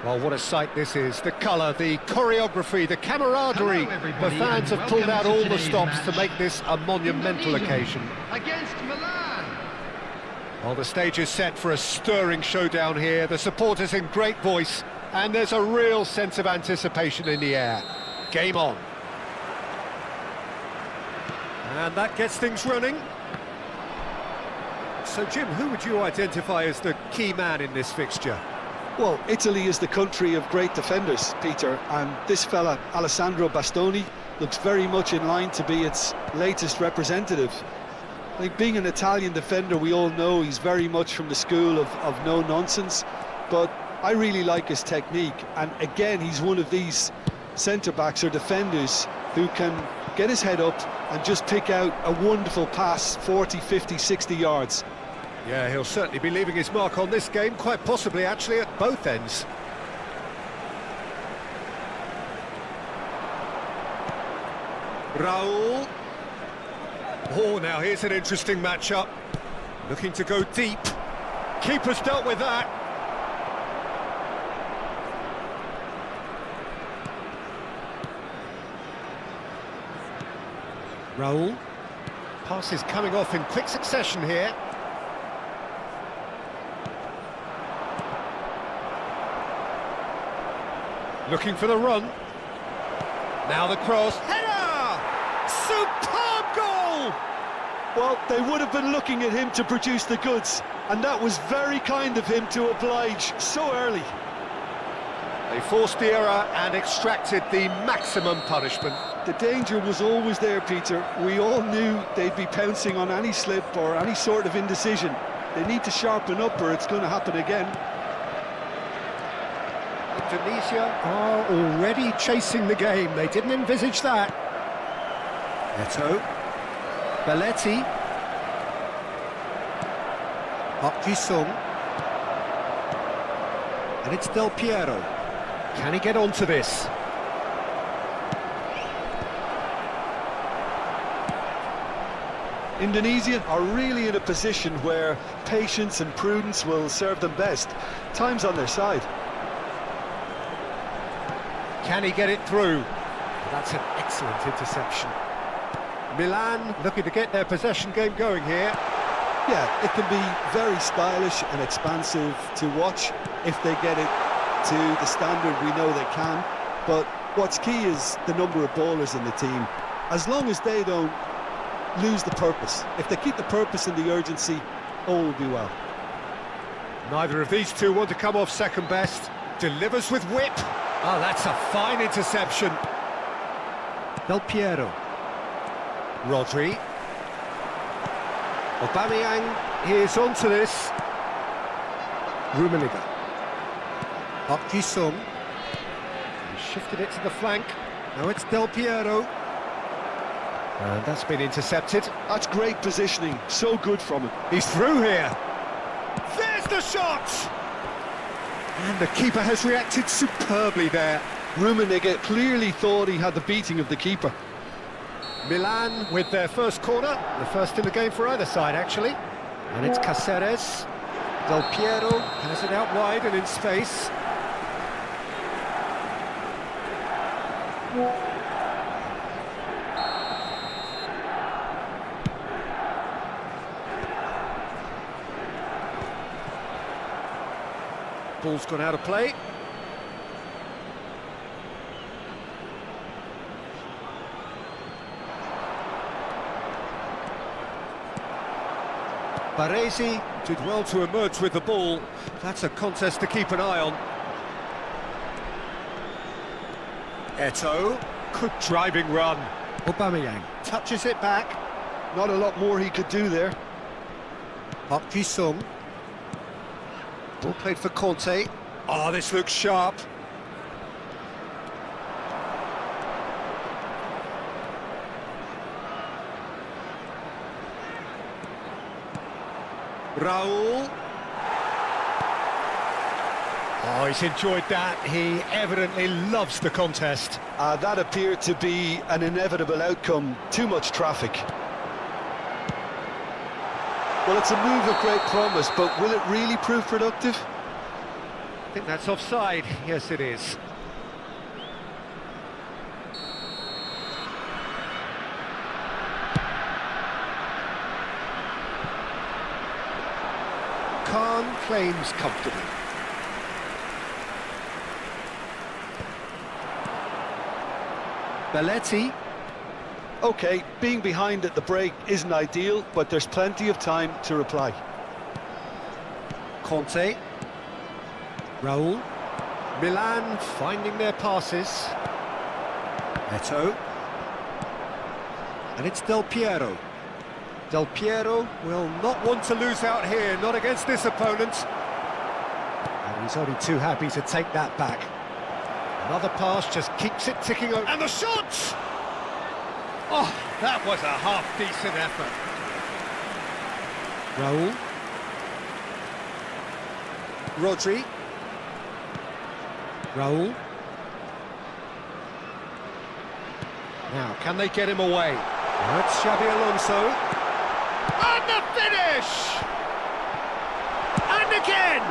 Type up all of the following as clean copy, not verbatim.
Well, what a sight this is. The colour, the choreography, the camaraderie. The fans have pulled out all the stops to make this a monumental occasion. Against Milan. Well, the stage is set for a stirring showdown here. The supporters in great voice, and there's a real sense of anticipation in the air. Game on. And that gets things running. So, Jim, who would you identify as the key man in this fixture? Well, Italy is the country of great defenders, Peter, and this fella, Alessandro Bastoni, looks very much in line to be its latest representative. I think being an Italian defender, we all know he's very much from the school of no-nonsense, but I really like his technique, and again, he's one of these centre-backs or defenders who can get his head up and just pick out a wonderful pass, 40, 50, 60 yards. Yeah, he'll certainly be leaving his mark on this game, quite possibly actually at both ends. Raul. Oh, now here's an interesting matchup. Looking to go deep. Keeper's dealt with that. Raul. Passes coming off in quick succession here. Looking for the run. Now the cross. Header! Superb goal! Well, they would have been looking at him to produce the goods, and that was very kind of him to oblige so early. They forced the error and extracted the maximum punishment. The danger was always there, Peter. We all knew they'd be pouncing on any slip or any sort of indecision. They need to sharpen up or it's going to happen again. Indonesia are already chasing the game. They didn't envisage that. Neto. Belletti. Park Ji-sung. And it's Del Piero. Can he get onto this? Indonesia are really in a position where patience and prudence will serve them best. Time's on their side. Can he get it through? That's an excellent interception. Milan looking to get their possession game going here. Yeah, it can be very stylish and expansive to watch if they get it to the standard we know they can. But what's key is the number of ballers in the team. As long as they don't lose the purpose, if they keep the purpose and the urgency, all will be well. Neither of these two want to come off second best. Delivers with whip. Oh, that's a fine interception. Del Piero. Rodri. Aubameyang is onto this. Rummenigge. Park Ji-sung. He shifted it to the flank. Now it's Del Piero. And that's been intercepted. That's great positioning, so good from him. He's through here. There's the shot! And the keeper has reacted superbly there. Rummenigge clearly thought he had the beating of the keeper. Milan with their first corner, the first in the game for either side actually. And it's Caceres. Del Piero has it out wide and in space. Ball's gone out of play. Baresi did well to emerge with the ball. That's a contest to keep an eye on. Eto'o, good driving run. Aubameyang touches it back. Not a lot more he could do there. Park Ji-sung. Ball played for Conte. Oh, this looks sharp. Raul. Oh, he's enjoyed that. He evidently loves the contest. That appeared to be an inevitable outcome. Too much traffic. Well, it's a move of great promise, but will it really prove productive? think that's offside. Yes, it is. Khan claims comfortably. Belletti. Okay, being behind at the break isn't ideal, but there's plenty of time to reply. Conte. Raul. Milan finding their passes. Eto'o. And it's Del Piero. Del Piero will not want to lose out here, not against this opponent. And he's only too happy to take that back. Another pass just keeps it ticking over. And the shot! Oh, that was a half-decent effort. Raul. Rodri. Raul. Now, can they get him away? That's Xabi Alonso. And the finish! And again!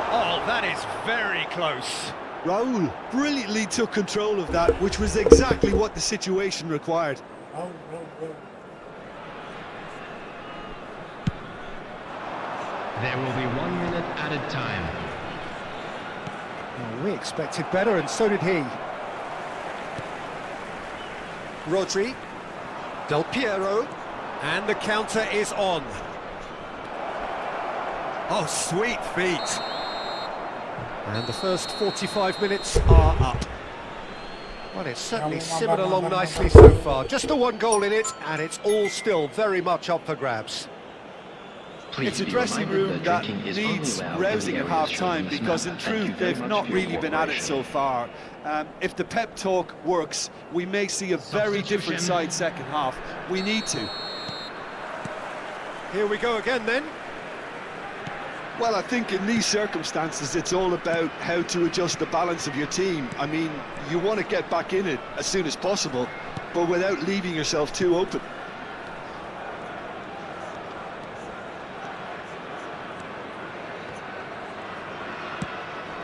Oh, that is very close. Raul brilliantly took control of that, which was exactly what the situation required. There will be 1 minute added time. Oh, we expected better, and so did he. Rodri. Del Piero. And the counter is on. Oh, sweet feet. And the first 45 minutes are up. Well, it's certainly simmered along nicely so far. Just the one goal in it, and it's all still very much up for grabs. It's a dressing room that needs rousing at half-time, because in truth they've not really been at it so far. If the pep talk works, we may see a very different side second half. We need to. Here we go again then. Well, I think in these circumstances it's all about how to adjust the balance of your team. I mean, you want to get back in it as soon as possible, but without leaving yourself too open.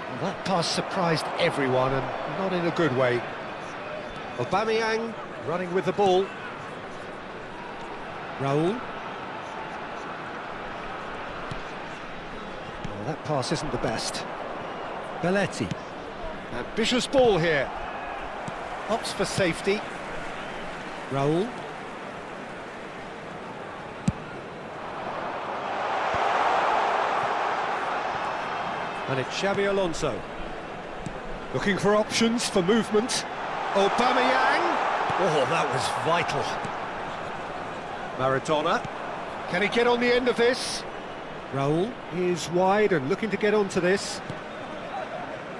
Well, that pass surprised everyone, and not in a good way. Aubameyang running with the ball. Raul. That pass isn't the best. Belletti. Ambitious ball here. Opts for safety. Raul. And it's Xabi Alonso. Looking for options for movement. Aubameyang. Oh, that was vital. Maradona. Can he get on the end of this? Raul is wide and looking to get onto this.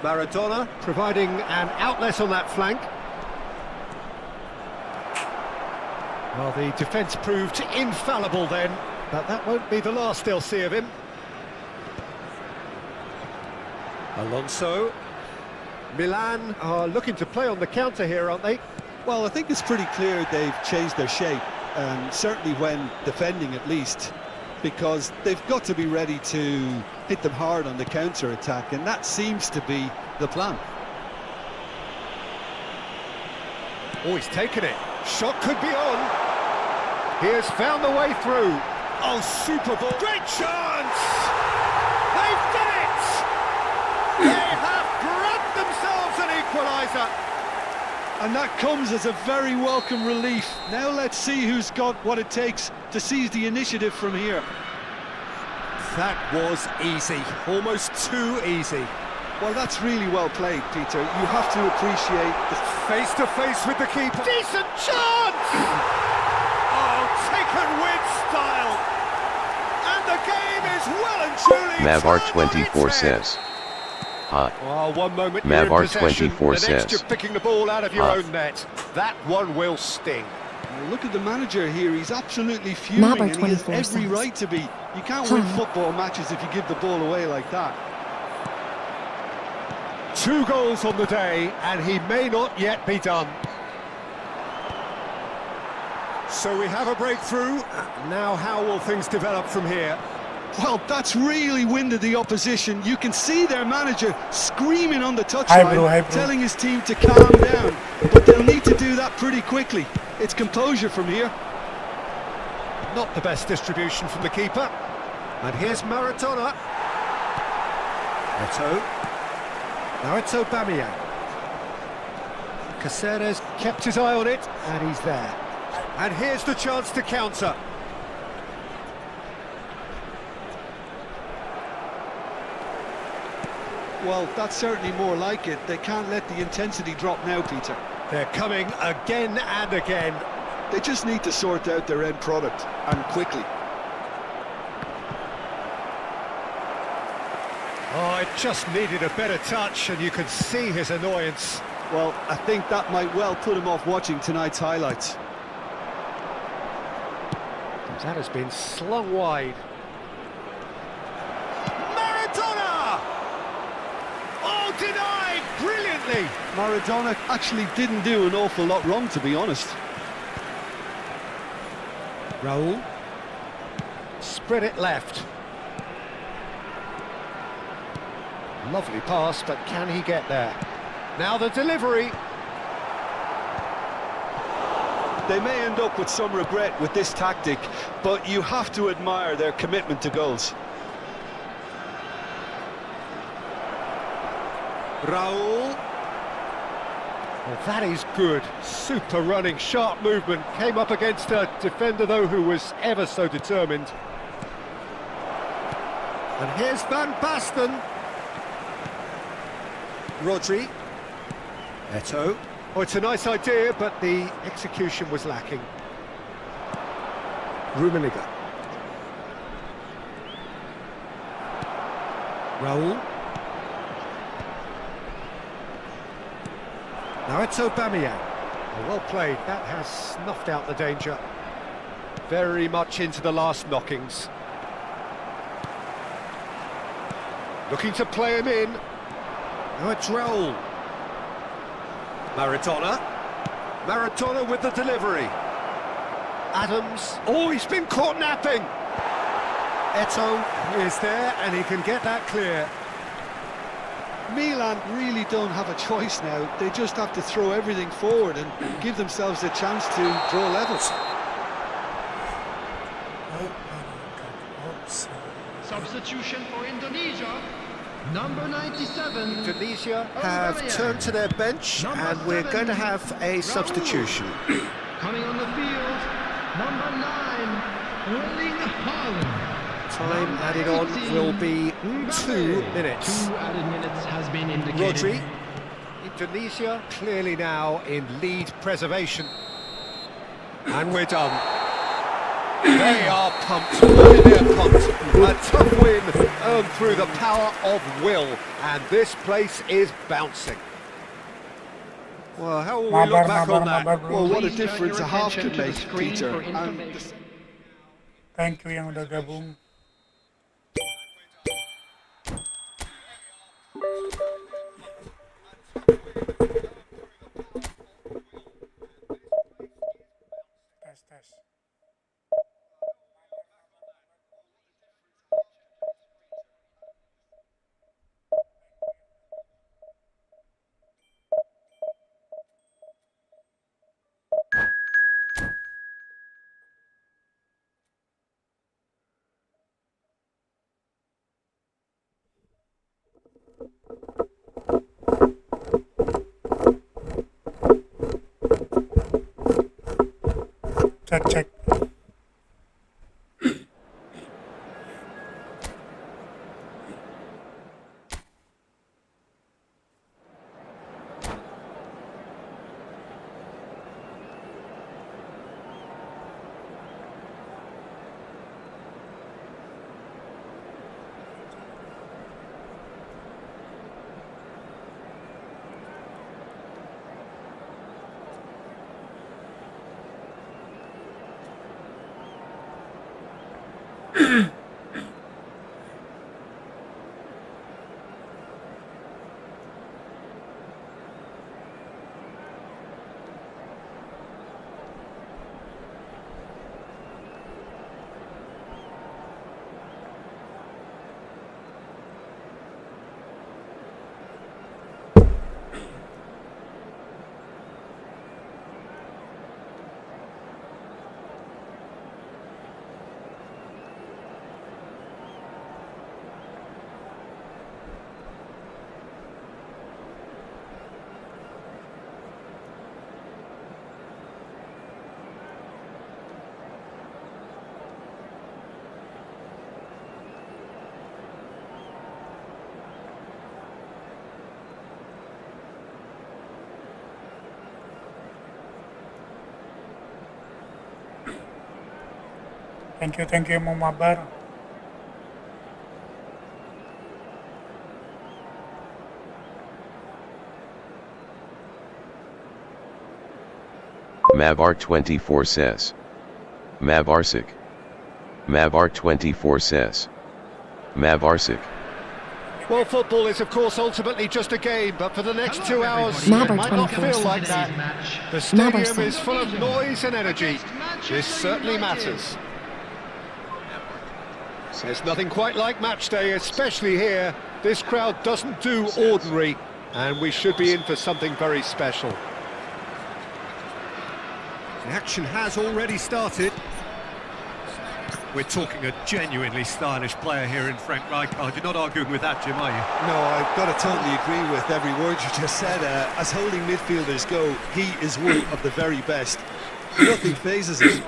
Maradona providing an outlet on that flank. Well, the defence proved infallible then, but that won't be the last they'll see of him. Alonso. Milan are looking to play on the counter here, aren't they? Well, I think it's pretty clear they've changed their shape, certainly when defending at least, because they've got to be ready to hit them hard on the counter-attack, and that seems to be the plan. Oh, he's taken it. Shot could be on. He has found the way through. Oh, super ball. Great chance! They've done it! They have grabbed themselves an equaliser. And that comes as a very welcome relief. Now let's see who's got what it takes to seize the initiative from here. That was easy, almost too easy. Well, that's really well played, Peter. You have to appreciate the face-to-face with the keeper. Decent chance! Oh, taken with style. And the game is well and truly Mavar24 says. Hot. Oh, one moment Mavar24 the next you're picking the ball out of your own net. That one will sting. Look at the manager here, he's absolutely fuming, and he has every right to be. You can't win football matches if you give the ball away like that. 2 goals on the day, and he may not yet be done. So we have a breakthrough. Now how will things develop from here? Well, that's really winded the opposition. You can see their manager screaming on the Hi, bro. touchline, telling his team to calm down. But they'll need to do that pretty quickly. It's composure from here. Not the best distribution from the keeper. And here's Maradona. Eto'o. Now it's Aubameyang. Caceres kept his eye on it, and he's there. And here's the chance to counter. Well, that's certainly more like it. They can't let the intensity drop now, Peter. They're coming again and again. They just need to sort out their end product, and quickly. Oh, it just needed a better touch, and you could see his annoyance. Well, I think that might well put him off watching tonight's highlights. That has been slung wide. Maradona! Oh, denied brilliantly! Maradona actually didn't do an awful lot wrong, to be honest. Raul. Spread it left. Lovely pass, but can he get there? Now the delivery. They may end up with some regret with this tactic, but you have to admire their commitment to goals. Raul. Well, that is good. Super running, sharp movement. Came up against a defender, though, who was ever so determined. And here's Van Basten. Rodri. Eto'o. Oh, it's a nice idea, but the execution was lacking. Rummenigge. Raul. Now it's Aubameyang. Oh, well played. That has snuffed out the danger. Very much into the last knockings. Looking to play him in. Now it's Raul. Maradona. Maradona with the delivery. Adams. Oh, he's been caught napping. Eto'o is there, and he can get that clear. Milan really don't have a choice now. They just have to throw everything forward and give themselves a chance to draw levels. Substitution for Indonesia. Number 97. Tunisia have turned to their bench, and we're going to have a substitution. Coming on the field, number 9, Erling Haaland. Time added on will be 2 minutes. 2 added minutes has been indicated. Rodri. Indonesia clearly now in lead preservation. And we're done. They are pumped. They're pumped. A tough win earned through the power of will. And this place is bouncing. Well, how will we look back on that? Well, what a Please turn difference your a half attention can to the make, screen Peter. for And information. Thank you yang udah gabung. Tes tes. Cek cek. Thank you Mang Mabar. Mabar24 says. Mabarsik. Mabar24 says. Mabarsik. Well, football is, of course, ultimately just a game, but for the next 2 hours, Mabar it might not 24 feel like says. that. The stadium Mabar is full of noise and energy. This certainly matters. There's nothing quite like match day, especially here. This crowd doesn't do ordinary, and we should be in for something very special. The action has already started. We're talking a genuinely stylish player here in Frank Rijkaard. You're not arguing with that, Jim, are you? No, I've got to totally agree with every word you just said. As holding midfielders go, he is one of the very best. Nothing phases him.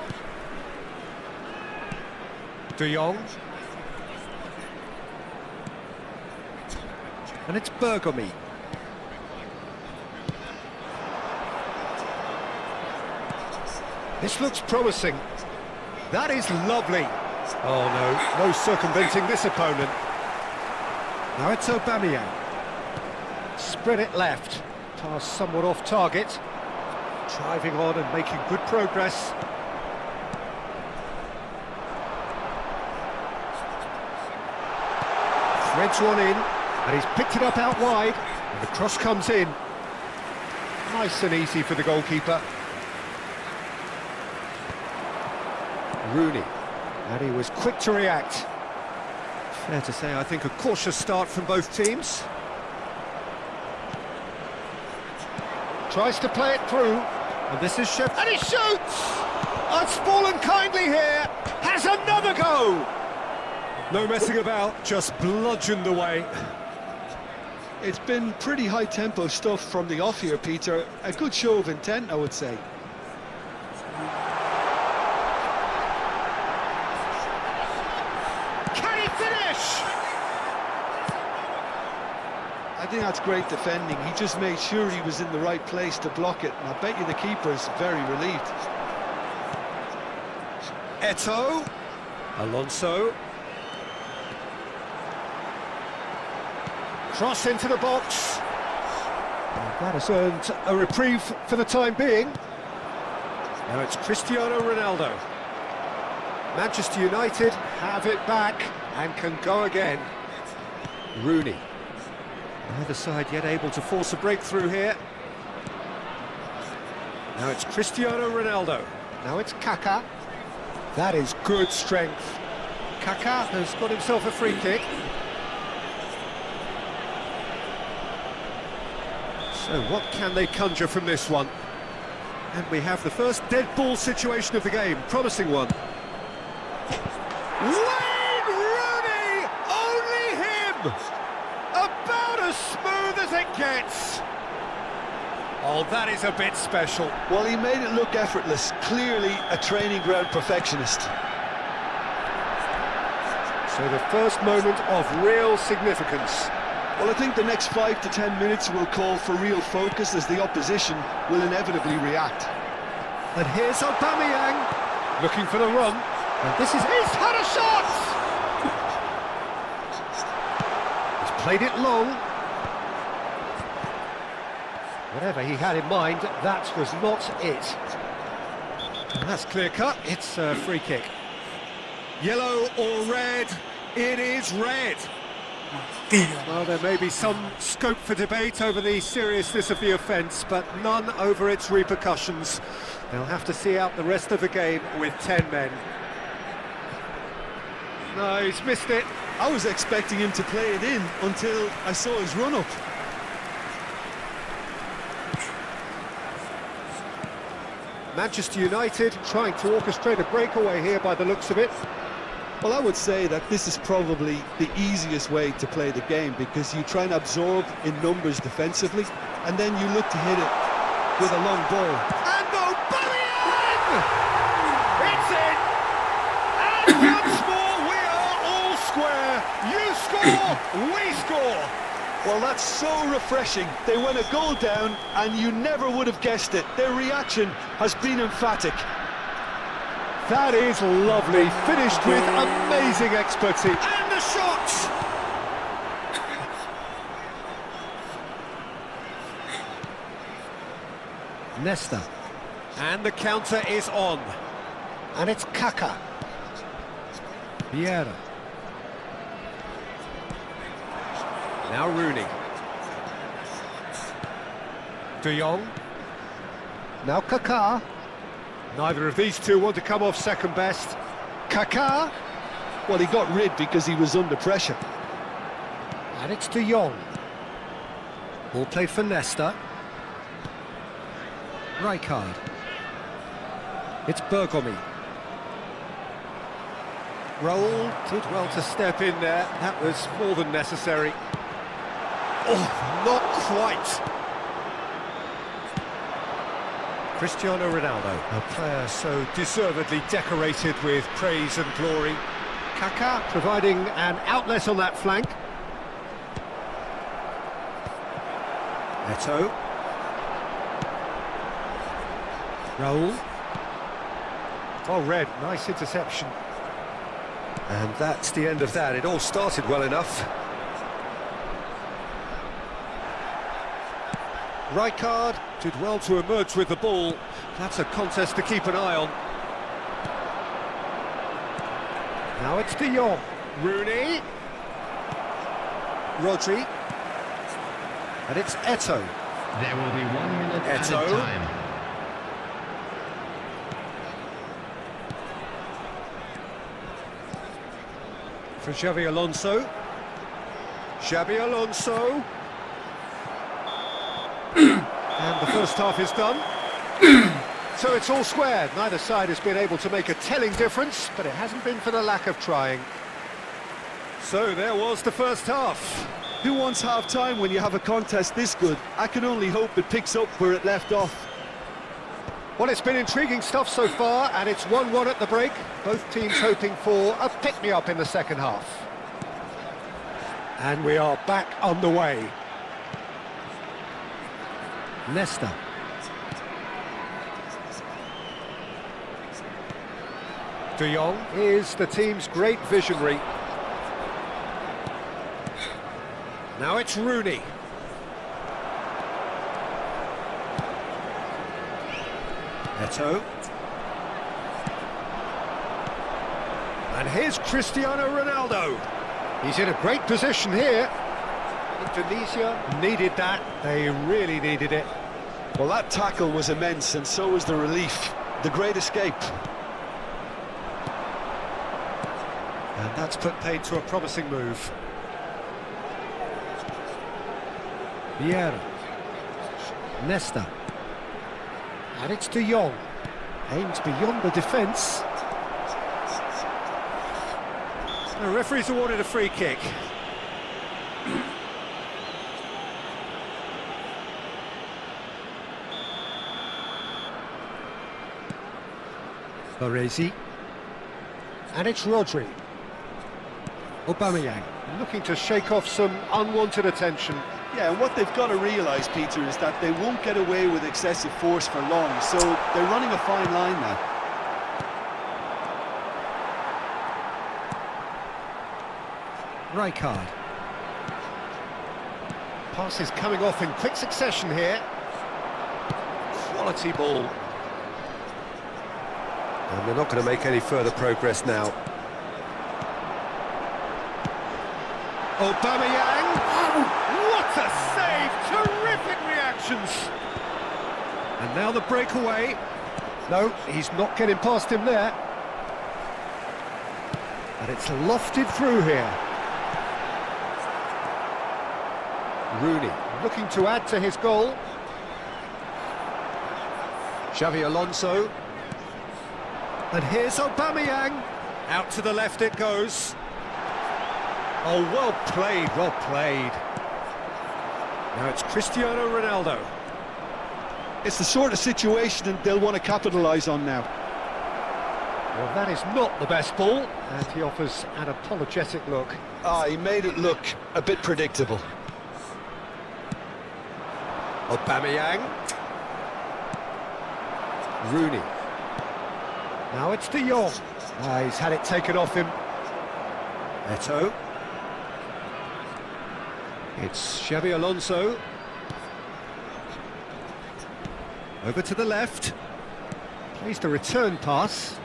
De Jong. And it's Bergomi. This looks promising. That is lovely. Oh no, no circumventing this opponent. Now it's Aubameyang. Spread it left. Pass somewhat off target. Driving on and making good progress. Threads one in, and he's picked it up out wide. And the cross comes in. Nice and easy for the goalkeeper. Rooney, and he was quick to react. Fair to say, I think, a cautious start from both teams. Tries to play it through, and this is Sheff, and he shoots! It's fallen kindly here, has another go! No messing about, just bludgeoned away. It's been pretty high-tempo stuff from the off here, Peter. A good show of intent, I would say. I think that's great defending. He just made sure he was in the right place to block it, and I bet you the keeper's very relieved. Eto'o, Alonso. Cross into the box. And that has earned a reprieve for the time being. Now it's Cristiano Ronaldo. Manchester United have it back and can go again. Rooney. Neither side yet able to force a breakthrough here. Now it's Cristiano Ronaldo. Now it's Kaká. That is good strength. Kaká has got himself a free kick. So what can they conjure from this one? And we have the first dead ball situation of the game. Promising one. Wayne Rooney! Only him! About as smooth as it gets. Oh, that is a bit special. Well, he made it look effortless. Clearly a training ground perfectionist. So the first moment of real significance. Well, I think the next 5 to 10 minutes will call for real focus as the opposition will inevitably react. And here's Aubameyang looking for the run. And this is... He's had a shot! He's played it long. Whatever he had in mind, that was not it. And that's clear cut. It's a free kick. Yellow or red? It is red. Well, there may be some scope for debate over the seriousness of the offence, but none over its repercussions. They'll have to see out the rest of the game with 10 men. No, he's missed it. I was expecting him to play it in until I saw his run-up. Manchester United trying to orchestrate a breakaway here by the looks of it. Well, I would say that this is probably the easiest way to play the game because you try and absorb in numbers defensively and then you look to hit it with a long ball. And Aubameyang! It's in! And once more we are all square. You score, we score. Well, that's so refreshing. They went a goal down and you never would have guessed it. Their reaction has been emphatic. That is lovely, finished with amazing expertise. And the shot! Nesta. And the counter is on. And it's Kaka. Vieira. Now Rooney. De Jong. Now Kaká. Neither of these two want to come off second best. Kaká. Well, he got rid because he was under pressure. And it's De Jong. Ball played for Nesta. Rijkaard. It's Bergomi. Raul did well to step in there. That was more than necessary. Oh, not quite. Cristiano Ronaldo, a player so deservedly decorated with praise and glory. Kaká providing an outlet on that flank. Eto'o. Raul. Well read, nice interception. And that's the end of that. It all started well enough. Rijkaard did well to emerge with the ball. That's a contest to keep an eye on. Now it's De Jong. Rooney. Rodri. And it's Eto'o. There will be 1 minute at a Eto'o. time. For Xabi Alonso. Xabi Alonso. And the first half is done. So it's all squared. Neither side has been able to make a telling difference, but it hasn't been for the lack of trying. So there was the first half. Who wants half-time when you have a contest this good? I can only hope it picks up where it left off. Well, it's been intriguing stuff so far, and it's 1-1 at the break. Both teams hoping for a pick-me-up in the second half. And we are back on the way. Nesta. De Jong is the team's great visionary. Now it's Rooney. Eto'o. And here's Cristiano Ronaldo. He's in a great position here. Indonesia needed that. They really needed it. Well, that tackle was immense, and so was the relief. The great escape. And that's put paid to a promising move. Vieira. Nesta. And it's De Jong. Aims beyond the defence. The referee's awarded a free kick. Baresi. And it's Rodri. Aubameyang looking to shake off some unwanted attention. Yeah, and what they've got to realise, Peter, is that they won't get away with excessive force for long, so they're running a fine line now. Rijkaard. Passes coming off in quick succession here. Quality ball. And they're not going to make any further progress now. Aubameyang! What a save! Terrific reactions! And now the breakaway. No, he's not getting past him there. And it's lofted through here. Rooney looking to add to his goal. Xabi Alonso. And here's Aubameyang. Out to the left it goes. Oh, well played, well played. Now it's Cristiano Ronaldo. It's the sort of situation that they'll want to capitalise on now. Well, that is not the best ball, and he offers an apologetic look. He made it look a bit predictable. Aubameyang. Rooney. Now it's De Jong. He's had it taken off him. Eto'o. It's Xabi Alonso. Over to the left. Plays the return pass.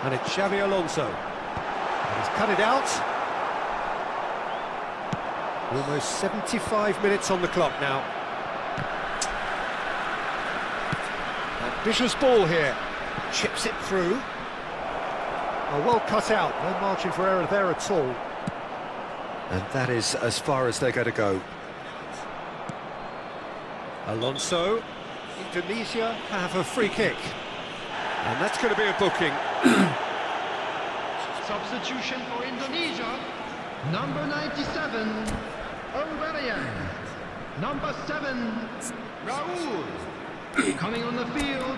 And it's Xabi Alonso. And he's cut it out. Almost 75 minutes on the clock now. Ambitious ball here. Chips it through. Oh, well cut out. No margin for error there at all. And that is as far as they're going to go. Alonso. Indonesia have a free kick. And that's going to be a booking. Substitution for Indonesia. Number 97, Aurelian. Number 7, Raul. Coming on the field,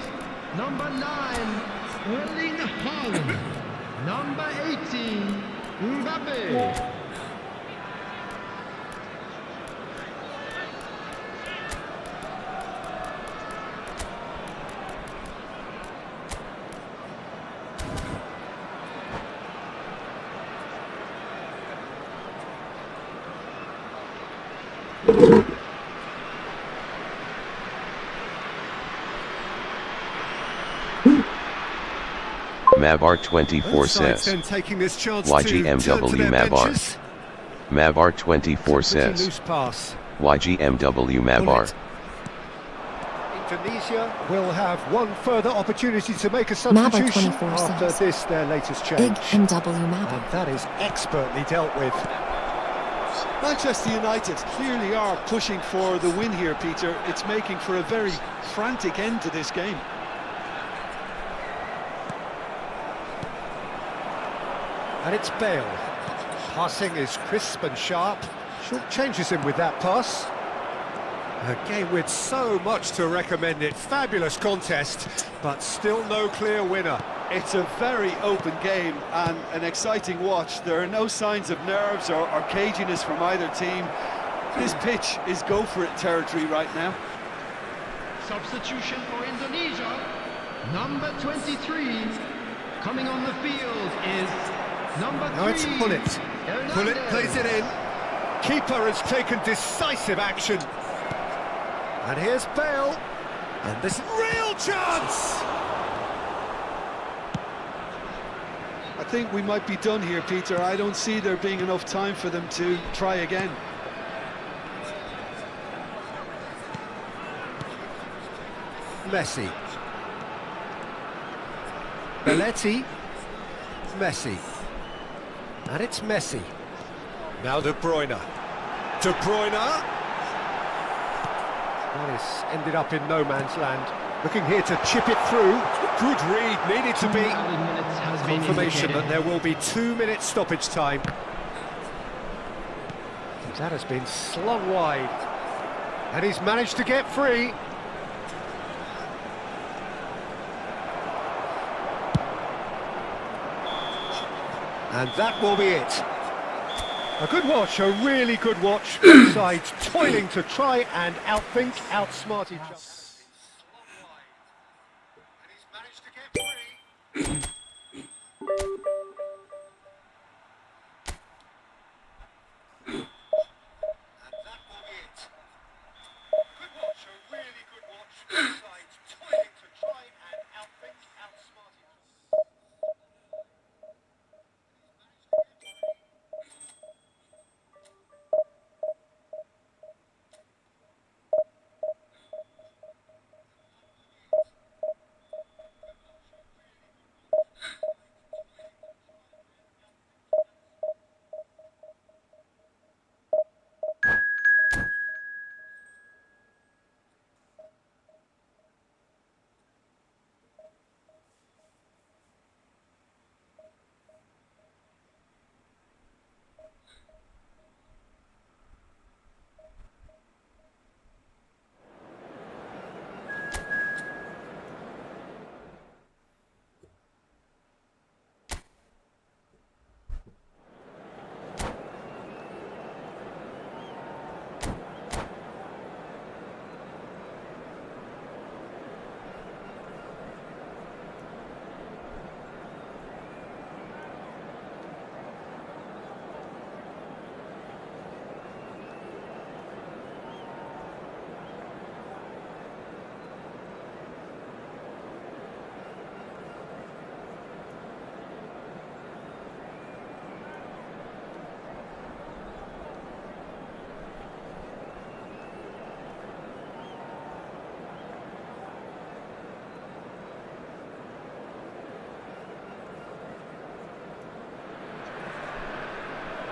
number 9, Erling Haaland. Number 18, Mbappe. Mavar 24 says, YGMW Mavar. Mavar 24 says, YGMW Mavar. Indonesia will have one further opportunity to make a substitution Mavar 24 after says, this, their latest change. Big MW Mavar. And that is expertly dealt with. Manchester United clearly are pushing for the win here, Peter. It's making for a very frantic end to this game. And it's Bale. Passing is crisp and sharp. Short changes him with that pass. A game with so much to recommend it. Fabulous contest, but still no clear winner. It's a very open game and an exciting watch. There are no signs of nerves or caginess from either team. This pitch is go-for-it territory right now. Substitution for Indonesia. Number 23, coming on the field is number 3. Now it's Pullet. Pullet plays it in. Keeper has taken decisive action. And here's Bale. And this real chance! I think we might be done here, Peter. I don't see there being enough time for them to try again. Messi. Belletti. Messi. And it's Messi. Now De Bruyne. De Bruyne. That is ended up in no man's land. Looking here to chip it through. Good read, needed to be. Confirmation that there will be 2 minutes stoppage time. That has been slung wide. And he's managed to get free. And that will be it. A good watch, a really good watch. Both sides toiling to try and outthink, outsmart each other. And he's managed to get free. And that will be it. Good watch, a really good watch. Both sides toiling to try and outthink, outsmart each other.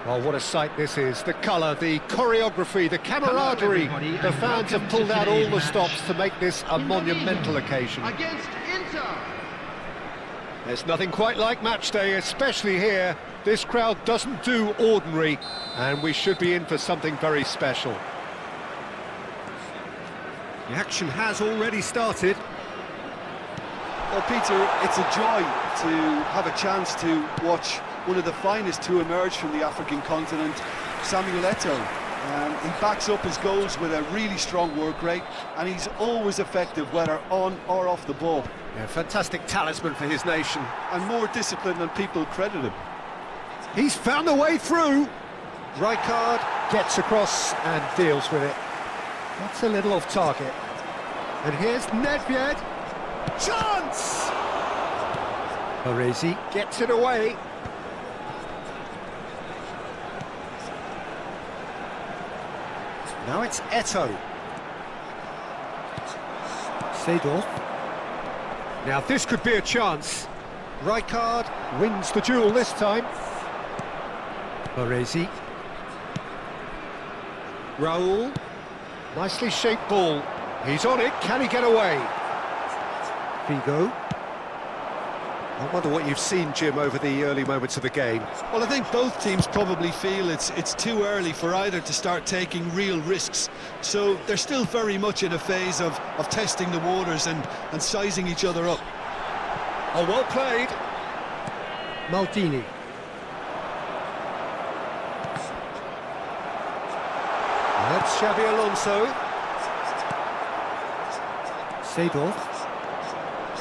Oh, what a sight this is. The colour, the choreography, the camaraderie. everybody, The and fans have welcome pulled to out all today's the match. stops to make this a monumental occasion. Against Inter. There's nothing quite like match day, especially here. This crowd doesn't do ordinary, and we should be in for something very special. The action has already started. Well, Peter, it's a joy to have a chance to watch one of the finest to emerge from the African continent, Samuel Eto'o. He backs up his goals with a really strong work rate, and he's always effective, whether on or off the ball. Yeah, fantastic talisman for his nation. And more disciplined than people credit him. He's found a way through. Rijkaard gets across and deals with it. That's a little off target. And here's Nedved. Chance! Baresi gets it away. Now it's Eto'o. Seedorf. Now this could be a chance. Rijkaard wins the duel this time. Baresi. Raul. Nicely shaped ball. He's on it. Can he get away? Figo. I wonder what you've seen, Jim, over the early moments of the game. Well, I think both teams probably feel it's too early for either to start taking real risks. So they're still very much in a phase of testing the waters and sizing each other up. Oh, well played. Maldini. That's Xabi Alonso. Seedorf.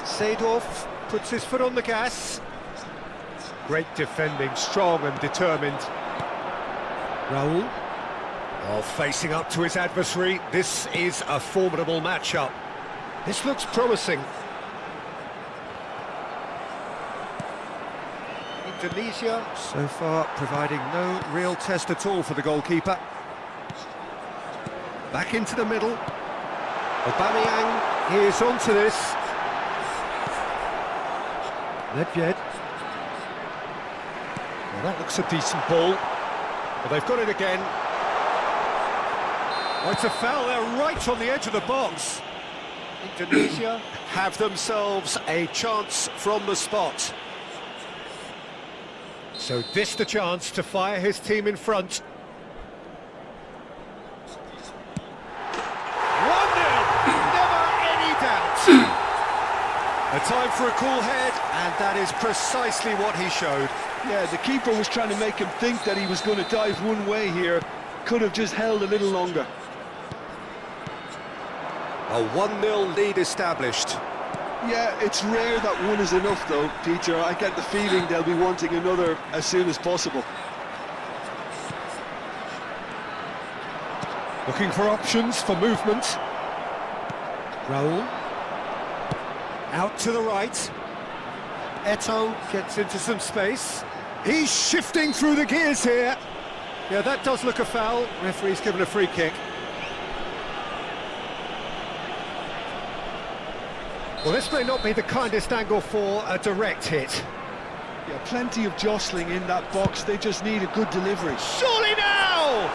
Seedorf puts his foot on the gas. Great defending, strong and determined. Raul. Oh, facing up to his adversary. This is a formidable matchup. This looks promising. Indonesia, so far, providing no real test at all for the goalkeeper. Back into the middle. Aubameyang is onto this. Nedved. Well, that looks a decent ball. Well, they've got it again. Oh, it's a foul there, right on the edge of the box. Indonesia have themselves a chance from the spot. So this the chance to fire his team in front. 1-0, never any doubt. A time for a cool head, and that is precisely what he showed. Yeah, the keeper was trying to make him think that he was going to dive one way here. Could have just held a little longer. A 1-0 lead established. Yeah, it's rare that one is enough though, Peter. I get the feeling they'll be wanting another as soon as possible. Looking for options for movement. Raul. Out to the right. Eto'o gets into some space. He's shifting through the gears here. Yeah, that does look a foul. Referee's given a free kick. Well, this may not be the kindest angle for a direct hit. Yeah, plenty of jostling in that box. They just need a good delivery. Surely now!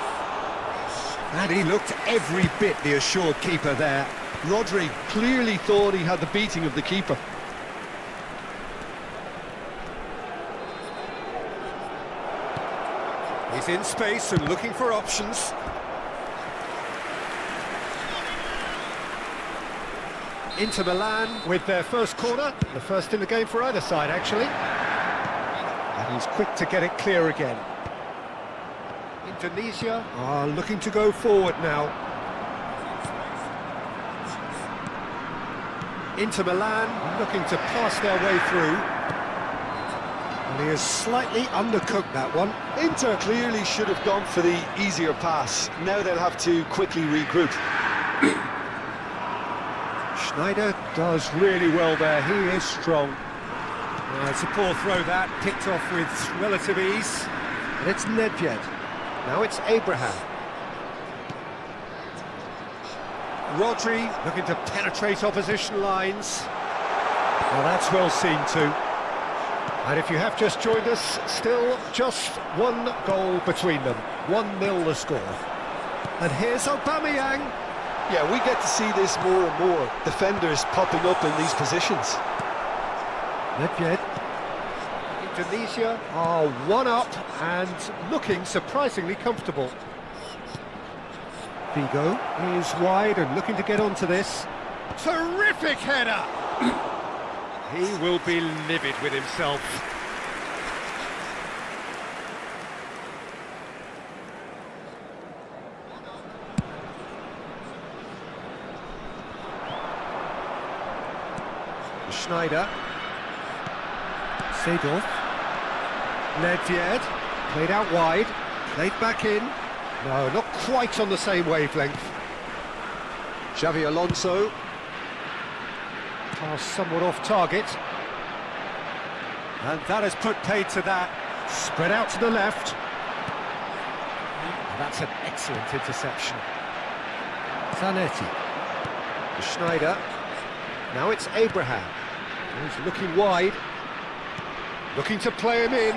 And he looked every bit the assured keeper there. Rodri clearly thought he had the beating of the keeper. He's in space and looking for options. Inter Milan with their first corner, the first in the game for either side actually. And he's quick to get it clear again. Indonesia are looking to go forward now. Inter Milan looking to pass their way through. And he has slightly undercooked that one. Inter clearly should have gone for the easier pass. Now they'll have to quickly regroup. Schneider does really well there, he is strong. It's a poor throw that, picked off with relative ease. And it's Nedved. Now it's Abraham. Rodri looking to penetrate opposition lines. Well, that's well seen too. And if you have just joined us, still just one goal between them. 1-0 the score. And here's Aubameyang. Yeah, we get to see this more and more. Defenders popping up in these positions. Nedved. Indonesia are 1 up and looking surprisingly comfortable. Figo is wide and looking to get onto this. Terrific header! He will be livid with himself. Schneider. Seedorf. Nedved. Played out wide. Played back in. No, not quite on the same wavelength. Xavi Alonso. Pass somewhat off target. And that has put paid to that. Spread out to the left. That's an excellent interception. Zanetti. Schneider. Now it's Abraham. He's looking wide. Looking to play him in.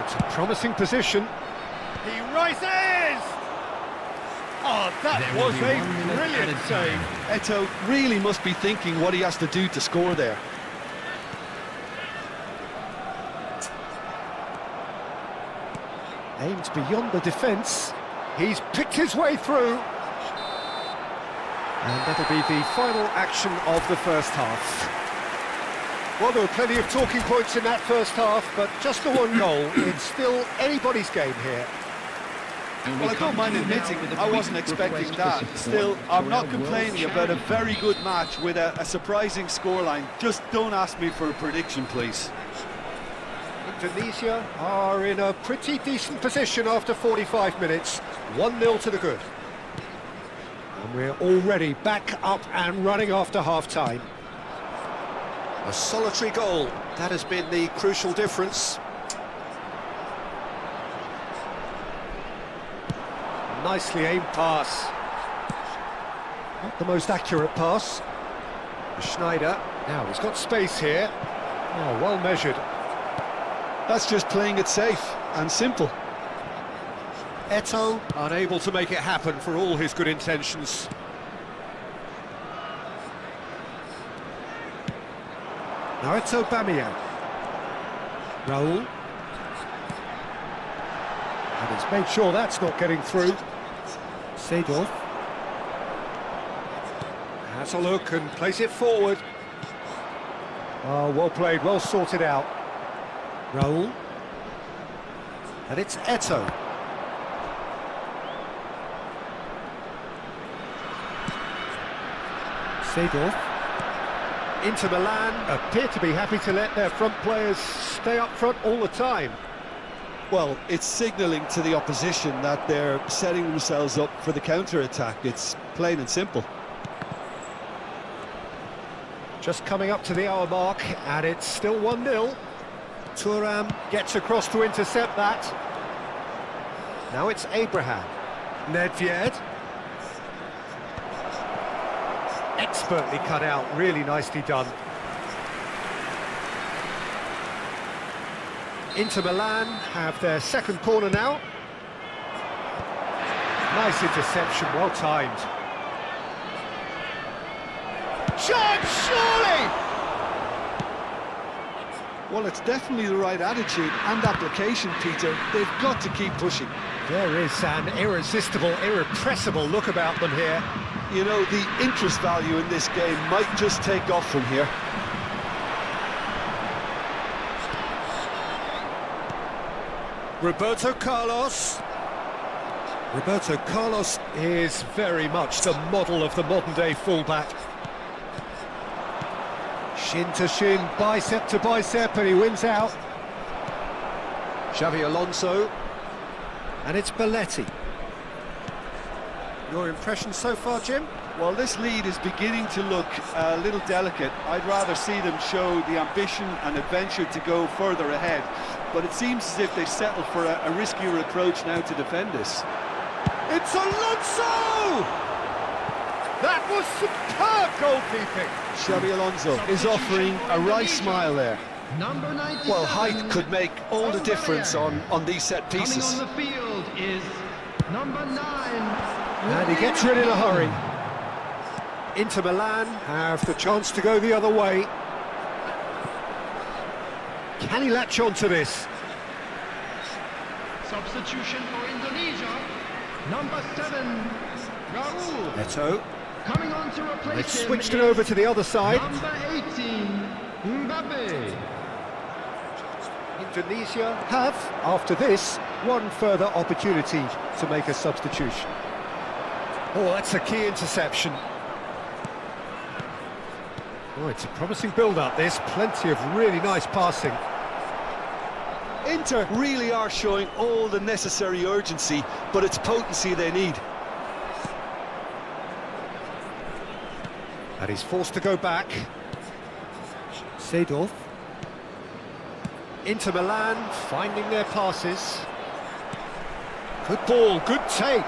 It's a promising position. He rises! Oh, that was a brilliant save. Eto'o really must be thinking what he has to do to score there. Aimed beyond the defence. He's picked his way through. And that'll be the final action of the first half. Well, there were plenty of talking points in that first half, but just the one goal. It's still anybody's game here. Well, I don't mind admitting I wasn't expecting that. Still, I'm not complaining about a very good match with a surprising scoreline. Just don't ask me for a prediction, please. Indonesia are in a pretty decent position after 45 minutes. 1-0 to the good. And we're already back up and running after half-time. A solitary goal. That has been the crucial difference. Nicely aimed pass. Not the most accurate pass. Schneider. Now he's got space here. Oh, well measured. That's just playing it safe and simple. Eto'o unable to make it happen for all his good intentions. Now it's Aubameyang. Raul. And he's made sure that's not getting through. Seedorf. Has a look and plays it forward. Oh, well played, well sorted out. Raul. And it's Eto'o. Seedorf. Inter Milan appear to be happy to let their front players stay up front all the time. Well, it's signalling to the opposition that they're setting themselves up for the counter-attack. It's plain and simple. Just coming up to the hour mark, and it's still 1-0. Thuram gets across to intercept that. Now it's Abraham. Nedved. Expertly cut out, really nicely done. Inter Milan have their second corner now. Nice interception, well timed. Chance, surely! Well, it's definitely the right attitude and application, Peter. They've got to keep pushing. There is an irresistible, irrepressible look about them here. You know, the interest value in this game might just take off from here. Roberto Carlos. Roberto Carlos is very much the model of the modern-day fullback. Shin to shin, bicep to bicep, and he wins out. Xavi Alonso. And it's Belletti. Your impression so far, Jim? Well, this lead is beginning to look a little delicate. I'd rather see them show the ambition and adventure to go further ahead. But it seems as if they've settled for a riskier approach now to defend this. It's Alonso! That was superb goalkeeping. Xabi Alonso is offering a wry smile there. Number 97. Well, height could make all the difference on these set pieces. Coming on the field is number 9. And he gets rid in a hurry. Inter Milan have the chance to go the other way. Can he latch on to this? Substitution for Indonesia. Number 7, Raul. Neto. Coming on to replace They've him switched it is over to the other side. Number 18, Mbappe. Indonesia have, after this, one further opportunity to make a substitution. Oh, that's a key interception. Oh, it's a promising build-up, this. Plenty of really nice passing. Inter really are showing all the necessary urgency, but it's potency they need. And he's forced to go back. Seedorf. Inter Milan finding their passes. Good ball, good take.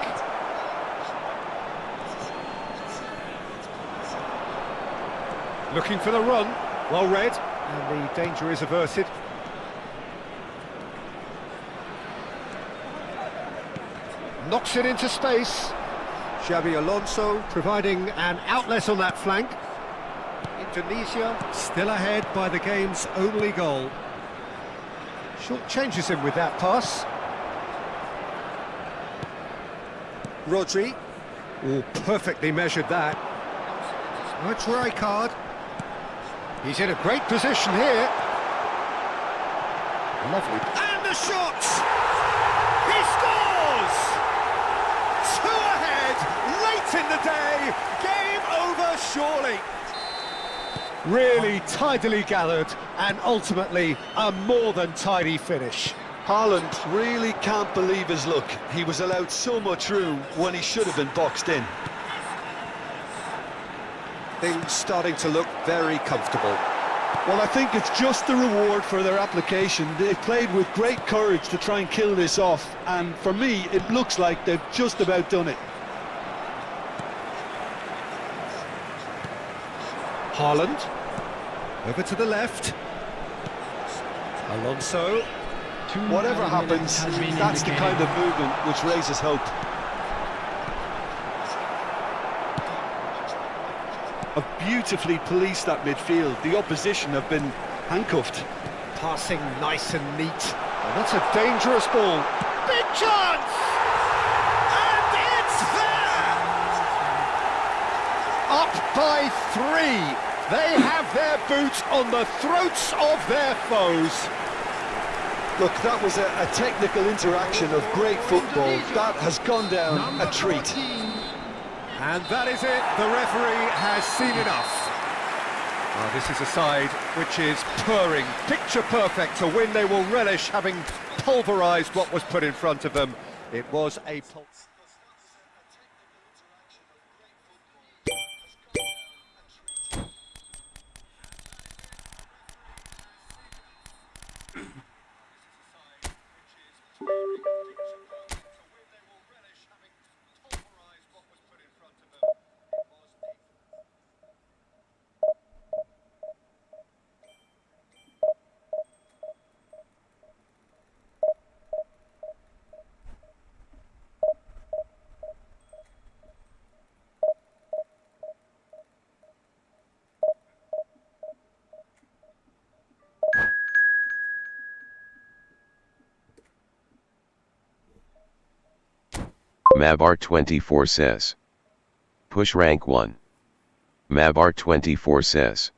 Looking for the run, well read, and the danger is averted. Knocks it into space. Xabi Alonso providing an outlet on that flank. Indonesia still ahead by the game's only goal. Short changes him with that pass. Rodri. Oh, perfectly measured that. That's Rijkaard. He's in a great position here. Lovely. And the shot! He scores! 2 ahead, late in the day. Game over, surely. Really tidily gathered, and ultimately a more than tidy finish. Haaland really can't believe his luck. He was allowed so much room when he should have been boxed in. Things starting to look very comfortable. Well, I think it's just the reward for their application. They played with great courage to try and kill this off, and for me, it looks like they've just about done it. Haaland, over to the left. Alonso. Whatever happens, that's the kind of movement which raises hope. Have beautifully policed that midfield. The opposition have been handcuffed. Passing nice and neat. And that's a dangerous ball. Big chance! And it's there! Up by 3. They have their boot on the throats of their foes. Look, that was a technical interaction of great football. That has gone down a treat. And that is it. The referee has seen enough. This is a side which is purring, picture perfect. To win, they will relish having pulverised what was put in front of them. It was a... Mabar24 says. Push rank 1. Mabar24 says.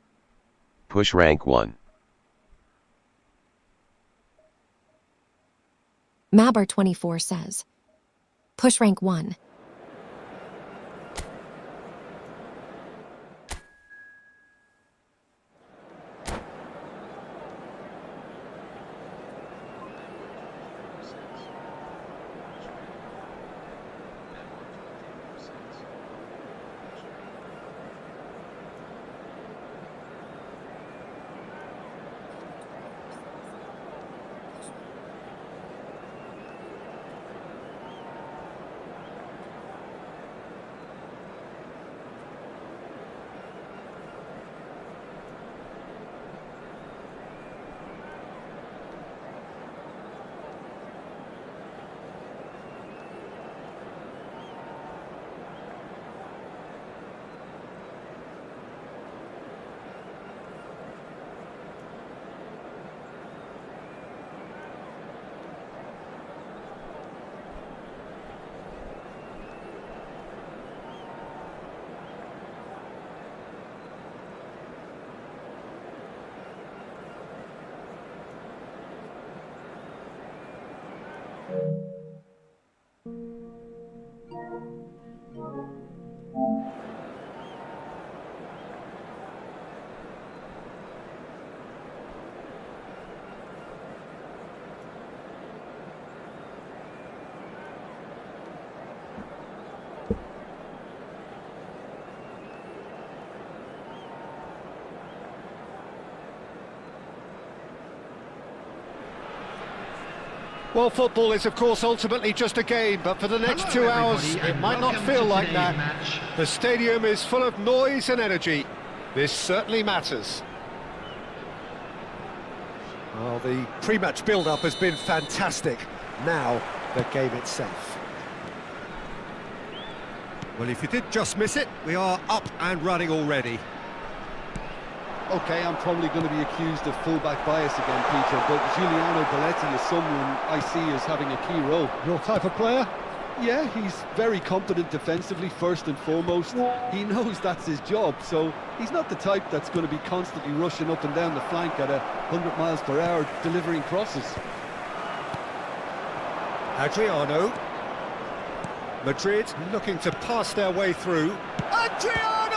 Push rank 1. Mabar24 says. Push rank 1. Well, football is, of course, ultimately just a game, but for the next Hello, 2 hours, everybody, it and might not welcome feel to like today's that. match. The stadium is full of noise and energy. This certainly matters. Well, the pre-match build-up has been fantastic. Now, the game itself. Well, if you did just miss it, we are up and running already. Okay, I'm probably going to be accused of fullback bias again, Peter, but Giuliano Belletti is someone I see as having a key role. Your type of player? Yeah, he's very competent defensively, first and foremost. He knows that's his job, so he's not the type that's going to be constantly rushing up and down the flank at 100 miles per hour, delivering crosses. Adriano. Madrid looking to pass their way through. Adriano!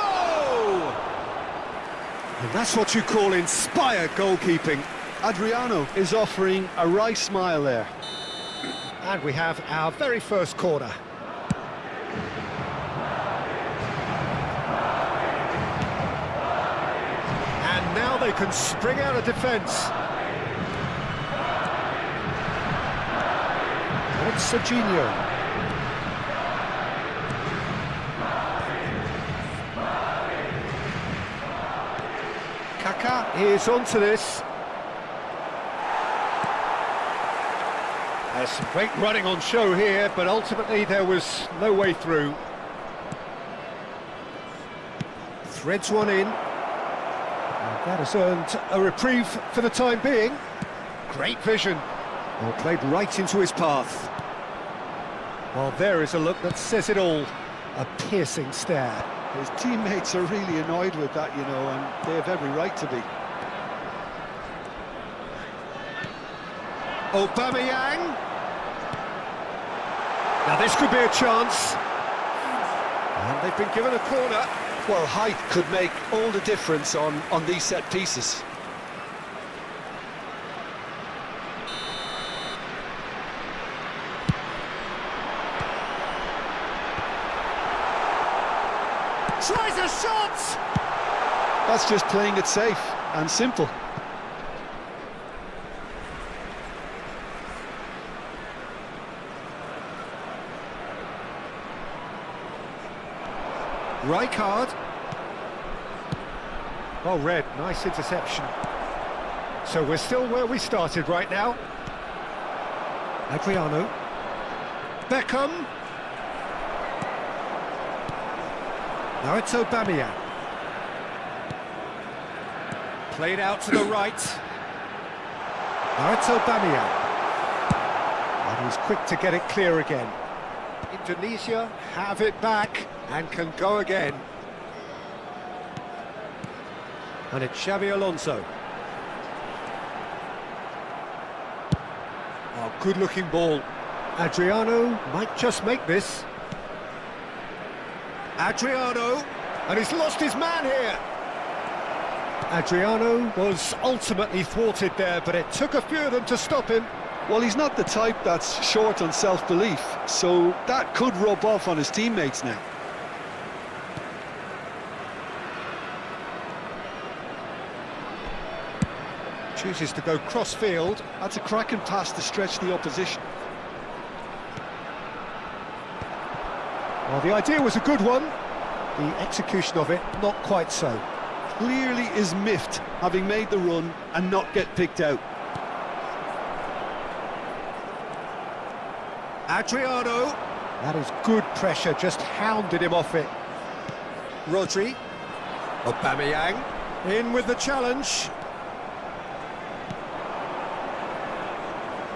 And that's what you call inspired goalkeeping. Adriano is offering a wry smile there. And we have our very first corner. And now they can spring out of defence. And it's Serginho. Kaká is onto this. There's some great running on show here, but ultimately there was no way through. Threads one in. And that has earned a reprieve for the time being. Great vision. Well, played right into his path. Well, there is a look that says it all. A piercing stare. His teammates are really annoyed with that, you know, and they have every right to be. Aubameyang. Now this could be a chance. And they've been given a corner. Well, height could make all the difference on these set pieces. Tries a shot! That's just playing it safe and simple. Rijkaard. Oh, Red, nice interception. So we're still where we started right now. Adriano. Beckham. Now it's Aubameyang. Played out to the right. Now it's Aubameyang. And he's quick to get it clear again. Indonesia have it back and can go again. And it's Xabi Alonso. Oh, good-looking ball. Adriano might just make this. Adriano, and he's lost his man here. Adriano was ultimately thwarted there, but it took a few of them to stop him. Well, he's not the type that's short on self-belief, so that could rub off on his teammates now. Chooses to go cross-field. That's a cracking pass to stretch the opposition. Well, the idea was a good one. The execution of it, not quite so. Clearly is miffed, having made the run and not get picked out. Adriano. That is good pressure, just hounded him off it. Rodri. Aubameyang. In with the challenge.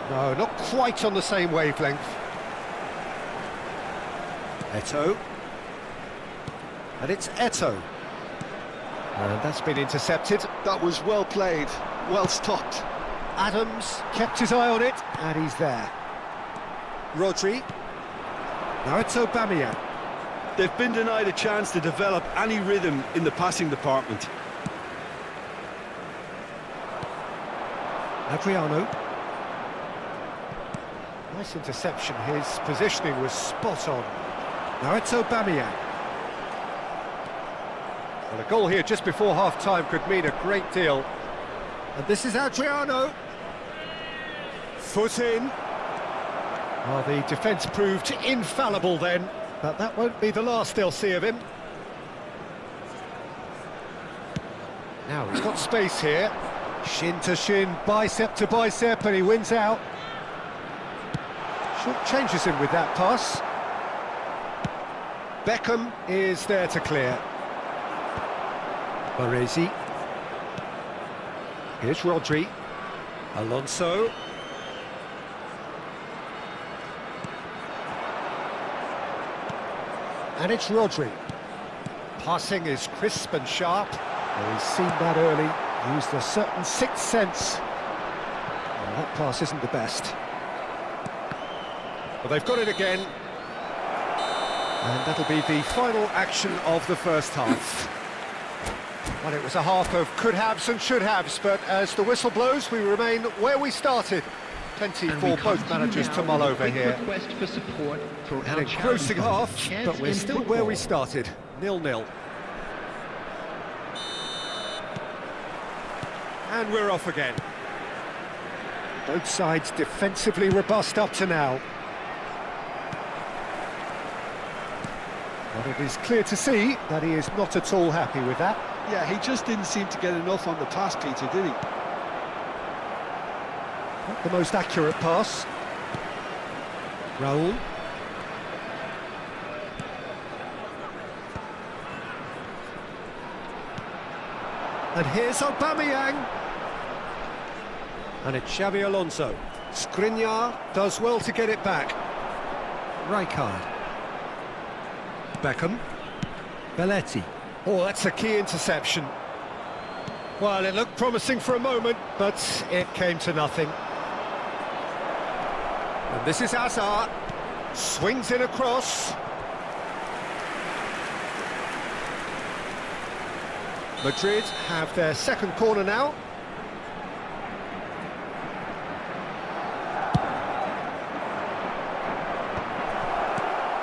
No, not quite on the same wavelength. Eto'o. And it's Eto'o. And that's been intercepted. That was well played, well stopped. Adams kept his eye on it, and he's there. Rodri. Now it's Aubameyang. They've been denied a chance to develop any rhythm in the passing department. Adriano. Nice interception, his positioning was spot on. Now it's Aubameyang. Well, a goal here just before half-time could mean a great deal. And this is Adriano. Foot in. Well, the defence proved infallible then, but that won't be the last they'll see of him. Now he's got space here. Shin to shin, bicep to bicep, and he wins out. Short changes him with that pass. Beckham is there to clear. Baresi. Here's Rodri. Alonso. And it's Rodri. Passing is crisp and sharp. Well, he's seen that early, used a certain sixth sense. Well, that pass isn't the best. Well, they've got it again. And that'll be the final action of the first half. Well, it was a half of could-haves and should-haves, but as the whistle blows, we remain where we started. Plenty for both managers to mull over here. Request for support for An engrossing half, but we're still where we started, 0-0. And we're off again. Both sides defensively robust up to now. But it is clear to see that he is not at all happy with that. Yeah, he just didn't seem to get enough on the pass, Peter, did he? Not the most accurate pass. Raul. And here's Aubameyang. And it's Xabi Alonso. Skriniar does well to get it back. Rijkaard. Beckham. Belletti. Oh, that's a key interception. Well, it looked promising for a moment, but it came to nothing. And this is Hazard. Swings in across. Madrid have their second corner now.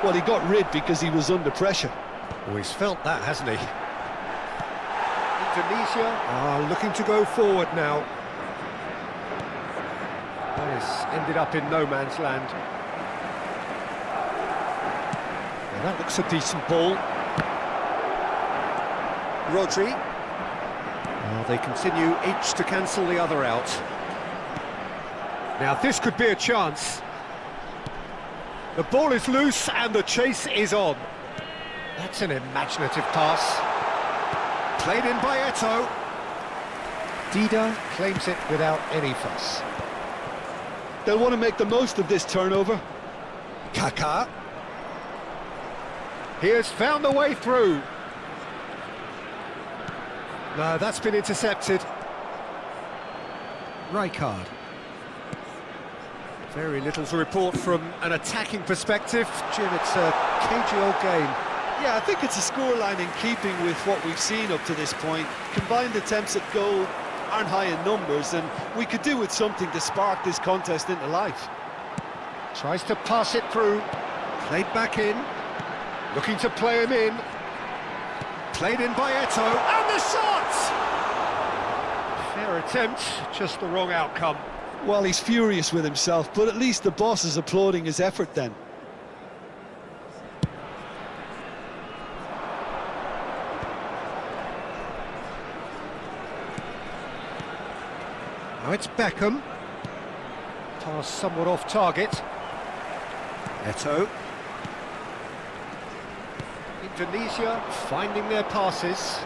Well, he got rid because he was under pressure. Oh, he's felt that, hasn't he? Indonesia are looking to go forward now. That has ended up in no man's land. Well, that looks a decent ball. Rodri. Well, they continue each to cancel the other out. Now, this could be a chance. The ball is loose and the chase is on. That's an imaginative pass. Played in by Eto'o. Dida claims it without any fuss. They'll want to make the most of this turnover. Kaká. He has found a way through. No, that's been intercepted. Rijkaard. Very little to report from an attacking perspective. Jim, it's a cagey old game. Yeah, I think it's a scoreline in keeping with what we've seen up to this point. Combined attempts at goal aren't high in numbers, and we could do with something to spark this contest into life. Tries to pass it through. Played back in. Looking to play him in. Played in by Eto'o. And the shot! Fair attempt, just the wrong outcome. Well, he's furious with himself, but at least the boss is applauding his effort then. Now it's Beckham. Pass somewhat off target. Eto'o. Indonesia finding their passes.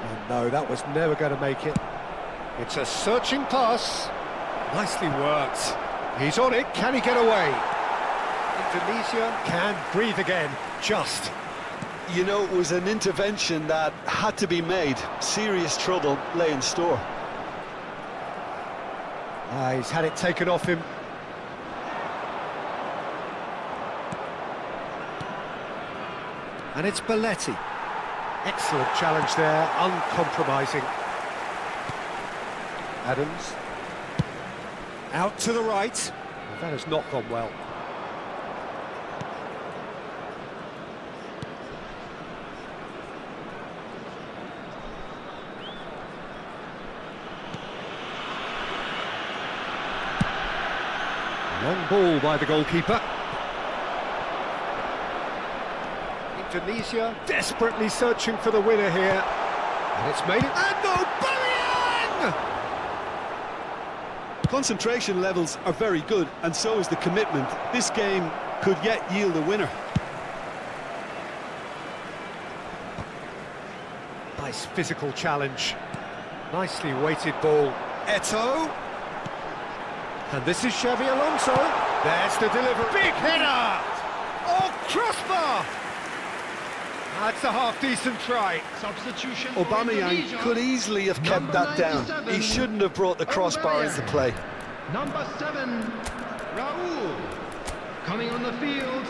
Oh no, that was never going to make it. It's a searching pass. Nicely worked. He's on it, can he get away? Indonesia can breathe again, just. You know, it was an intervention that had to be made. Serious trouble lay in store. He's had it taken off him. And it's Belletti. Excellent challenge there, uncompromising. Adams. Out to the right. Well, that has not gone well. Long ball by the goalkeeper. Indonesia desperately searching for the winner here. And it's made it. And Aubameyang! Concentration levels are very good, and so is the commitment. This game could yet yield a winner. Nice physical challenge. Nicely weighted ball. Eto'o. And this is Xavi Alonso. There's the delivery. Big header! Oh, crossbar! That's a half-decent try. Substitution for Aubameyang Indonesia. could easily have kept Number that down. 97, He shouldn't have brought the crossbar into play. Number 7, Raul. Coming on the field,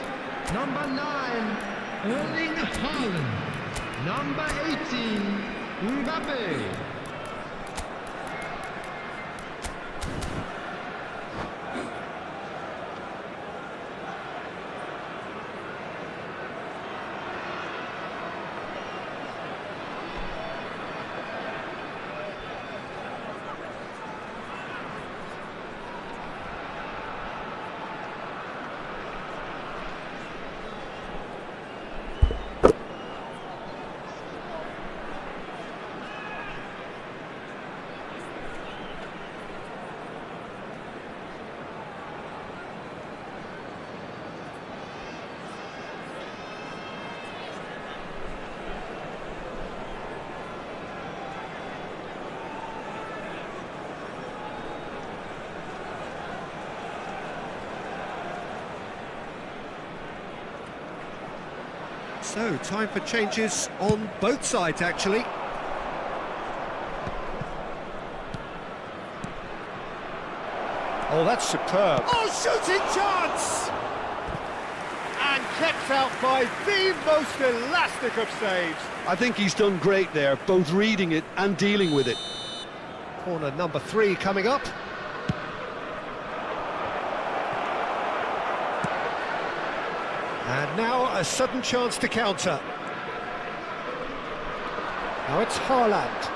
number 9, Erling Haaland. Number 18, Mbappe. So, time for changes on both sides, actually. Oh, that's superb. Oh, shooting chance! And kept out by the most elastic of saves. I think he's done great there, both reading it and dealing with it. Corner number 3 coming up. And now a sudden chance to counter. Now it's Haaland.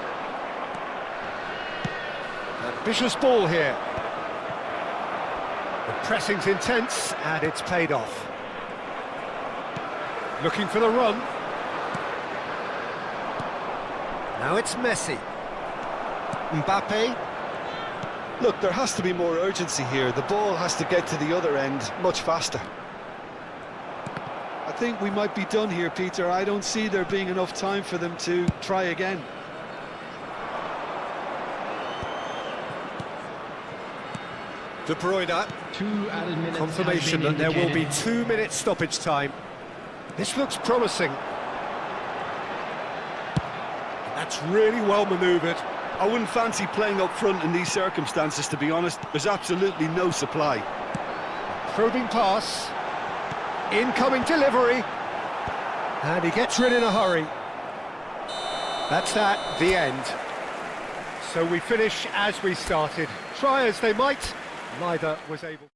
Ambitious ball here. The pressing's intense and it's paid off. Looking for the run. Now it's Messi. Mbappe. Look, there has to be more urgency here. The ball has to get to the other end much faster. I think we might be done here, Peter. I don't see there being enough time for them to try again. De Bruyne. 2 added minutes. Confirmation that there will be 2 minutes stoppage time. This looks promising. That's really well manoeuvred. I wouldn't fancy playing up front in these circumstances, to be honest. There's absolutely no supply. Probing pass. Incoming delivery. And he gets rid in a hurry. That's that, the end. So we finish as we started. Try as they might, neither was able.